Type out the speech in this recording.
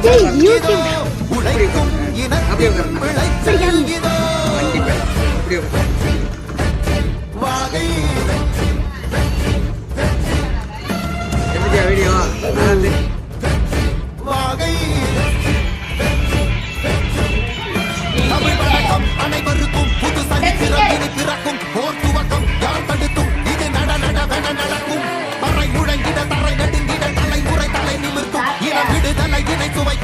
ஏய் யூடியூப் உழைக்கும் இனத்தின் விளைச்சல் இதோ. வாகை வீடியோ வாகை தமிழ் வழக்கம் அனைவருக்கும் புது சரித்திரம் இனி பிறக்கும் போர் துவக்கம் யார் தடுத்தும் இது நடவென நடக்கும் பறை முழங்கிட தரை நடுங்கிட தலைமுறை தலை நிமிர்த்தும் இன விடுதலை இணை சுவை